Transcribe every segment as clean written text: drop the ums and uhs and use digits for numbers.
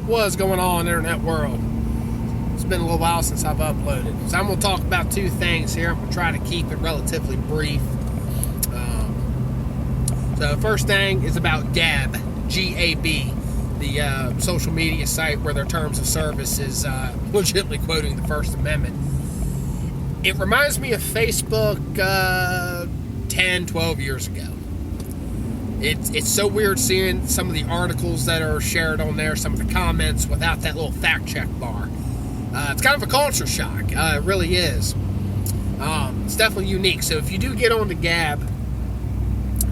What's going on, internet world? It's been a little while since I've uploaded. So I'm going to talk about two things here. I'm going to try to keep it relatively brief. So the first thing is about Gab, G-A-B, the social media site where their terms of service is legitimately quoting the First Amendment. It reminds me of Facebook 10, 12 years ago. It's so weird seeing some of the articles that are shared on there, some of the comments without that little fact check bar. It's kind of a culture shock. It really is. It's definitely unique. So if you do get on the Gab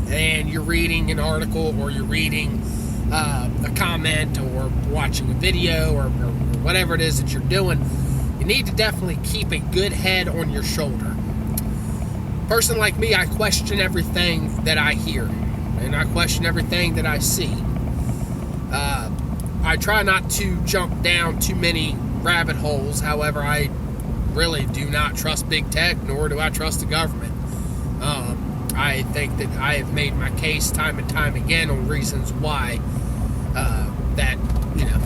and you're reading an article or you're reading a comment or watching a video or whatever it is that you're doing, you need to definitely keep a good head on your shoulder. A person like me, I question everything that I hear. And I question everything that I see. I try not to jump down too many rabbit holes. However, I really do not trust big tech, nor do I trust the government. I think that I have made my case time and time again on reasons why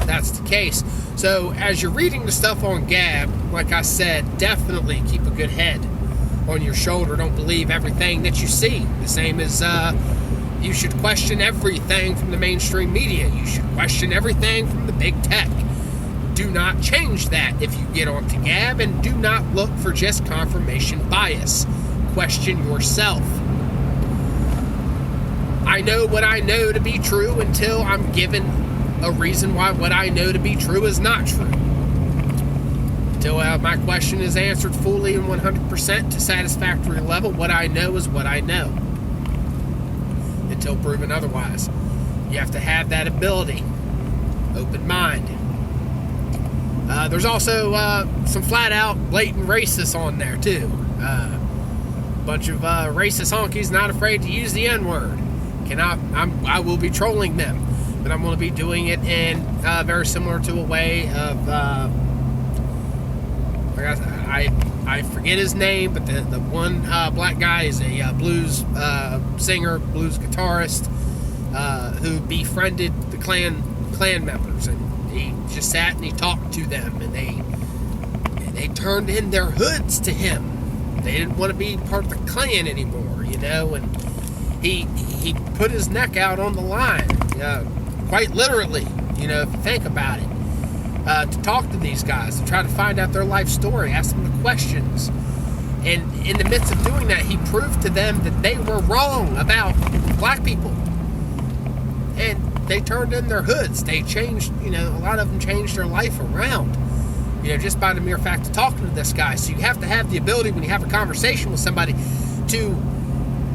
that's the case. So as you're reading the stuff on Gab, like I said, definitely keep a good head on your shoulder. Don't believe everything that you see. The same as you should question everything from the mainstream media. You should question everything from the big tech. Do not change that if you get onto Gab, and do not look for just confirmation bias. Question yourself. I know what I know to be true until I'm given a reason why what I know to be true is not true. Until my question is answered fully and 100% to satisfactory level, what I know is what I know. Until proven otherwise. You have to have that ability. Open mind. There's also some flat out blatant racists on there too. Bunch of racist honkies not afraid to use the N-word. I will be trolling them, but I'm going to be doing it in very similar to a way of I forget his name, but the one black guy is a blues singer, blues guitarist who befriended the Klan members, and he just sat and he talked to them, and they turned in their hoods to him. They didn't want to be part of the Klan anymore, and he put his neck out on the line, quite literally, if you think about it. To talk to these guys, to try to find out their life story, ask them the questions. And in the midst of doing that, he proved to them that they were wrong about black people. And they turned in their hoods. They changed, a lot of them changed their life around, just by the mere fact of talking to this guy. So you have to have the ability, when you have a conversation with somebody, to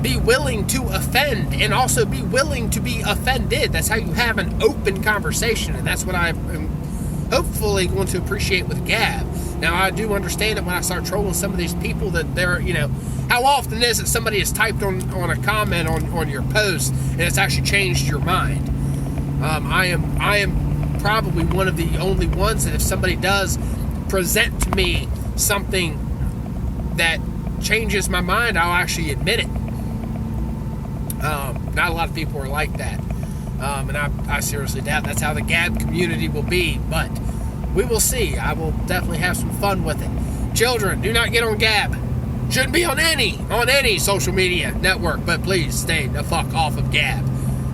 be willing to offend and also be willing to be offended. That's how you have an open conversation, and that's what I'm hopefully going to appreciate with Gab. Now, I do understand that when I start trolling some of these people that they're, how often is it somebody has typed on a comment on your post and it's actually changed your mind? I am probably one of the only ones that if somebody does present to me something that changes my mind, I'll actually admit it. Not a lot of people are like that. And I seriously doubt that's how the Gab community will be, but we will see. I will definitely have some fun with it. Children, do not get on Gab. Shouldn't be on any social media network, but please stay the fuck off of Gab.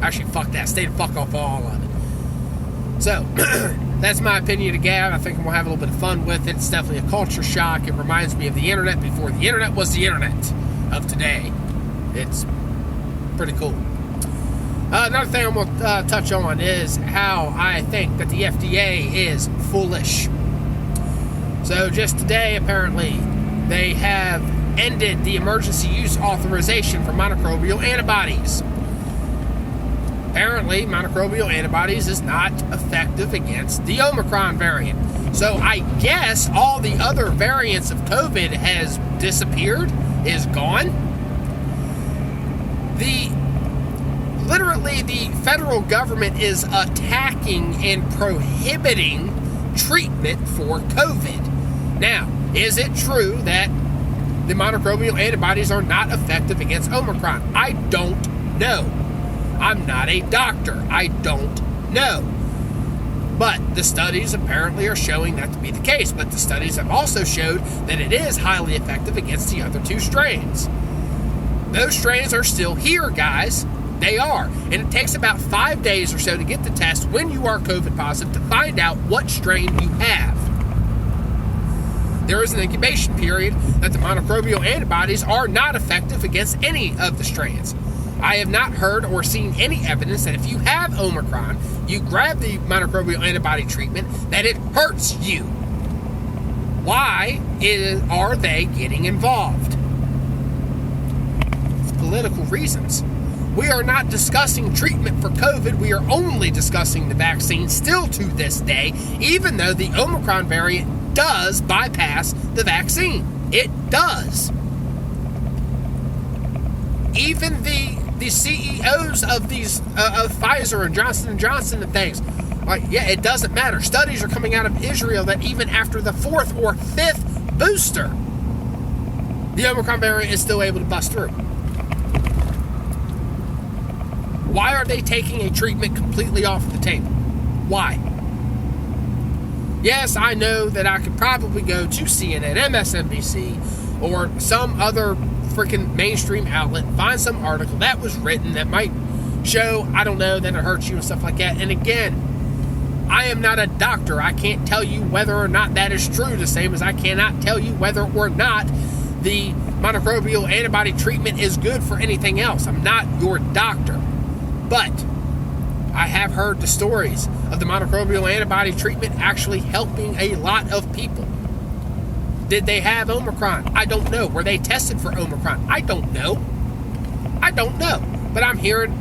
Actually, fuck that. Stay the fuck off all of it. So, that's my opinion of Gab. I think we'll have a little bit of fun with it. It's definitely a culture shock. It reminds me of the internet before the internet was the internet of today. It's pretty cool. Another thing I'm going to touch on is how I think that the FDA is foolish. So just today, apparently, they have ended the emergency use authorization for monoclonal antibodies. Apparently, monoclonal antibodies is not effective against the Omicron variant. So I guess all the other variants of COVID has disappeared, is gone. Literally, the federal government is attacking and prohibiting treatment for COVID. Now, is it true that the monoclonal antibodies are not effective against Omicron? I don't know. I'm not a doctor. I don't know. But the studies apparently are showing that to be the case. But the studies have also showed that it is highly effective against the other two strains. Those strains are still here, guys. They are. And it takes about 5 days or so to get the test when you are COVID positive to find out what strain you have. There is an incubation period that the monoclonal antibodies are not effective against any of the strains. I have not heard or seen any evidence that if you have Omicron, you grab the monoclonal antibody treatment, that it hurts you. Why are they getting involved? It's political reasons. We are not discussing treatment for COVID. We are only discussing the vaccine still to this day, even though the Omicron variant does bypass the vaccine. It does. Even the CEOs of these of Pfizer and Johnson & Johnson and things, like, yeah, it doesn't matter. Studies are coming out of Israel that even after the 4th or 5th booster, the Omicron variant is still able to bust through. Why are they taking a treatment completely off the table? Why? Yes, I know that I could probably go to CNN, MSNBC, or some other freaking mainstream outlet, find some article that was written that might show, I don't know, that it hurts you and stuff like that. And again, I am not a doctor. I can't tell you whether or not that is true, the same as I cannot tell you whether or not the monoclonal antibody treatment is good for anything else. I'm not your doctor. But I have heard the stories of the monoclonal antibody treatment actually helping a lot of people. Did they have Omicron? I don't know. Were they tested for Omicron? I don't know. But I'm hearing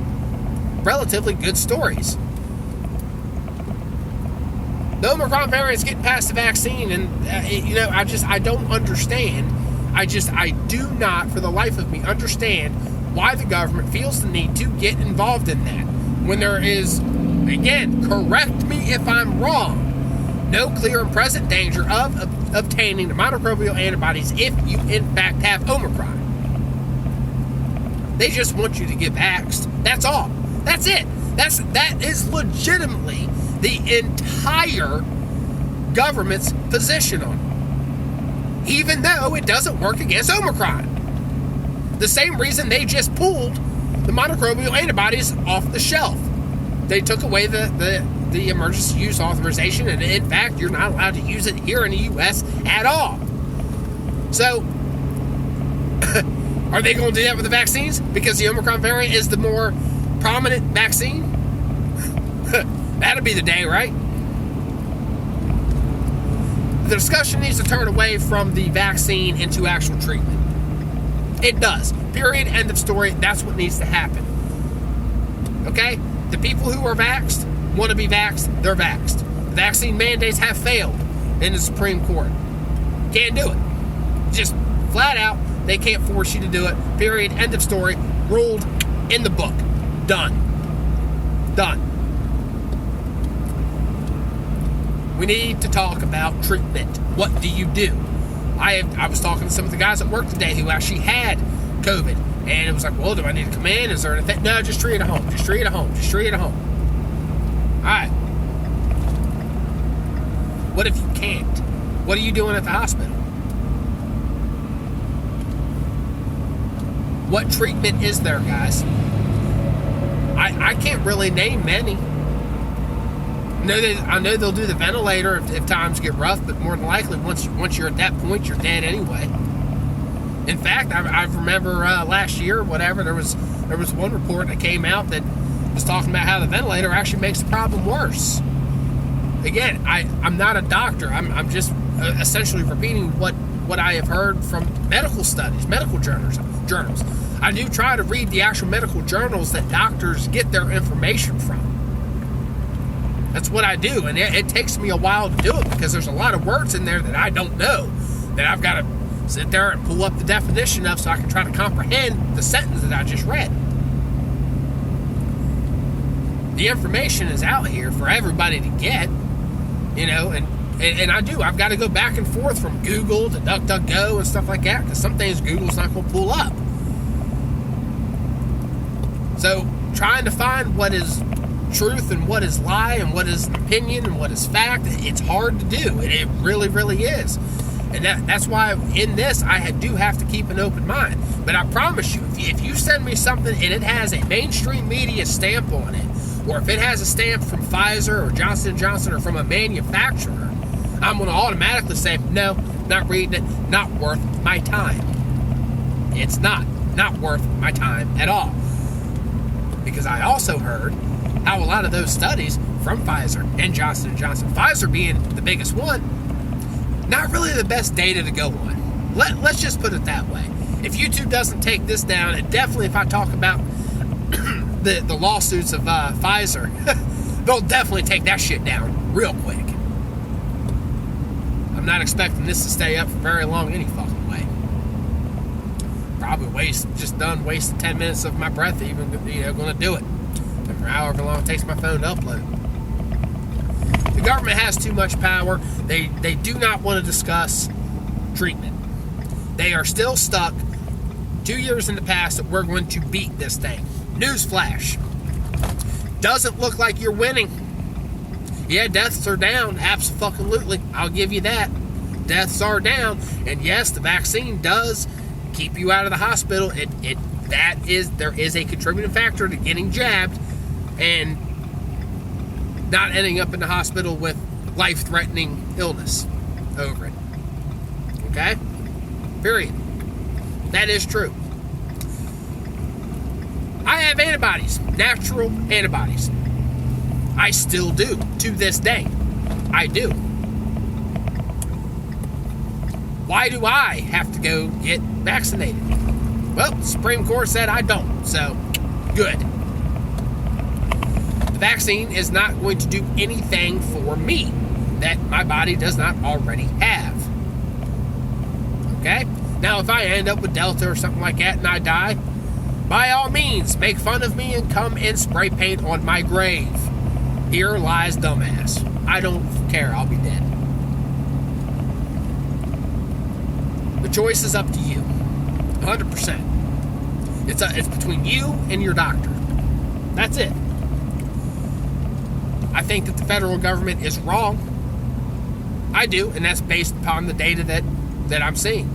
relatively good stories. The Omicron variant's getting past the vaccine, and I don't understand. I do not, for the life of me, understand why the government feels the need to get involved in that. When there is, again, correct me if I'm wrong, no clear and present danger of obtaining the monoclonal antibodies if you in fact have Omicron. They just want you to get vaxxed. That's all. That's it. That is legitimately the entire government's position on it. Even though it doesn't work against Omicron. The same reason they just pulled the monoclonal antibodies off the shelf. They took away the emergency use authorization, and in fact, you're not allowed to use it here in the U.S. at all. So, are they going to do that with the vaccines? Because the Omicron variant is the more prominent vaccine? That'll be the day, right? The discussion needs to turn away from the vaccine into actual treatment. It does. Period. End of story. That's what needs to happen. Okay? The people who are vaxxed want to be vaxxed. They're vaxxed. The vaccine mandates have failed in the Supreme Court. Can't do it. Just flat out, they can't force you to do it. Period. End of story. Ruled in the book. Done. We need to talk about treatment. What do you do? I was talking to some of the guys at work today who actually had COVID. And it was like, well, do I need to come in? Is there anything? No, just treat it at home. Just treat it at home. Alright. What if you can't? What are you doing at the hospital? What treatment is there, guys? I can't really name many. I know they'll do the ventilator if times get rough, but more than likely, once you're at that point, you're dead anyway. In fact, I remember last year, whatever, there was one report that came out that was talking about how the ventilator actually makes the problem worse. Again, I'm not a doctor. I'm just essentially repeating what I have heard from medical studies, medical journals. I do try to read the actual medical journals that doctors get their information from. That's what I do, and it takes me a while to do it because there's a lot of words in there that I don't know, that I've got to sit there and pull up the definition of so I can try to comprehend the sentence that I just read. The information is out here for everybody to get, and I do. I've got to go back and forth from Google to DuckDuckGo and stuff like that because some things Google's not going to pull up. So trying to find what is truth and what is lie and what is opinion and what is fact. It's hard to do. It really, really is. And that's why in this, I do have to keep an open mind. But I promise you, if you send me something and it has a mainstream media stamp on it, or if it has a stamp from Pfizer or Johnson & Johnson or from a manufacturer, I'm going to automatically say, no, not reading it, not worth my time. It's not worth my time at all. Because I also heard how a lot of those studies from Pfizer and Johnson & Johnson, Pfizer being the biggest one, not really the best data to go on. Let's just put it that way. If YouTube doesn't take this down, and definitely if I talk about the lawsuits of Pfizer, they'll definitely take that shit down real quick. I'm not expecting this to stay up for very long any fucking way. Probably wasting 10 minutes of my breath even, going to do it. For however long it takes my phone to upload. The government has too much power. They do not want to discuss treatment. They are still stuck 2 years in the past that we're going to beat this thing. Newsflash. Doesn't look like you're winning. Yeah, deaths are down. Absolutely. I'll give you that. Deaths are down. And yes, the vaccine does keep you out of the hospital. There is a contributing factor to getting jabbed and not ending up in the hospital with life-threatening illness over it. Okay? Period. That is true. I have antibodies, natural antibodies. I still do, to this day. I do. Why do I have to go get vaccinated? Well, the Supreme Court said I don't, so good. The vaccine is not going to do anything for me that my body does not already have. Okay? Now, if I end up with Delta or something like that and I die, by all means, make fun of me and come and spray paint on my grave. Here lies dumbass. I don't care. I'll be dead. The choice is up to you. 100%. It's between you and your doctor. That's it. I think that the federal government is wrong. I do, and that's based upon the data that I'm seeing.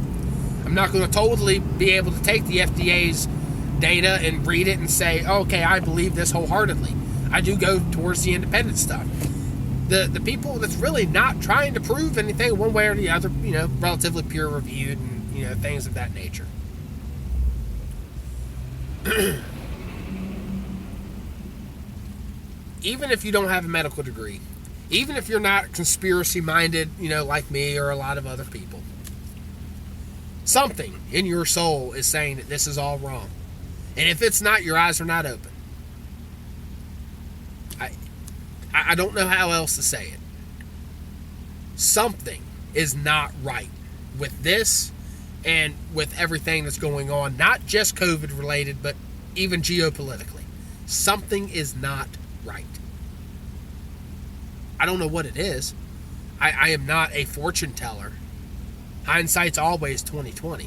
I'm not going to totally be able to take the FDA's data and read it and say, okay, I believe this wholeheartedly. I do go towards the independent stuff. The people that's really not trying to prove anything one way or the other, relatively peer reviewed and, things of that nature. Even if you don't have a medical degree, even if you're not conspiracy minded, like me or a lot of other people, something in your soul is saying that this is all wrong. And if it's not, your eyes are not open. I don't know how else to say it. Something is not right with this and with everything that's going on, not just COVID related, but even geopolitically. Something is not right. I don't know what it is. I am not a fortune teller. Hindsight's always 20/20.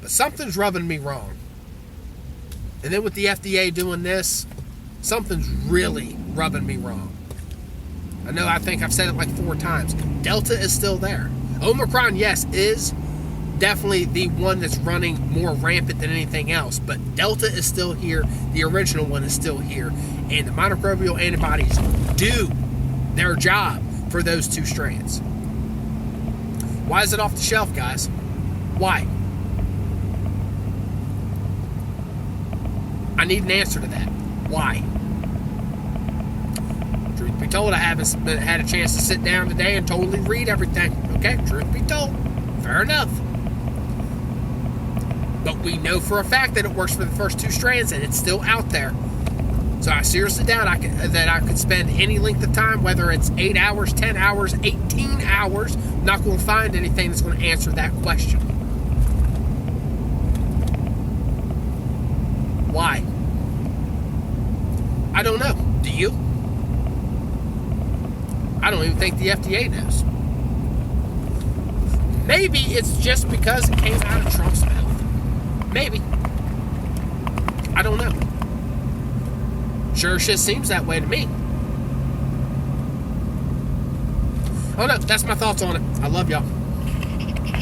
But something's rubbing me wrong. And then with the FDA doing this, something's really rubbing me wrong. I think I've said it like 4 times. Delta is still there. Omicron, yes, is definitely the one that's running more rampant than anything else. But Delta is still here. The original one is still here. And the monoclonal antibodies do their job for those 2 strands. Why is it off the shelf, guys? Why? I need an answer to that. Why? Truth be told, I haven't had a chance to sit down today and totally read everything. Okay, truth be told. Fair enough. But we know for a fact that it works for the first 2 strands and it's still out there. So I seriously doubt that I could spend any length of time, whether it's 8 hours, 10 hours, 18 hours, I'm not going to find anything that's going to answer that question. Why? I don't know. Do you? I don't even think the FDA knows. Maybe it's just because it came out of Trump's mouth. Maybe. I don't know. Sure shit seems that way to me. Oh no, that's my thoughts on it. I love y'all.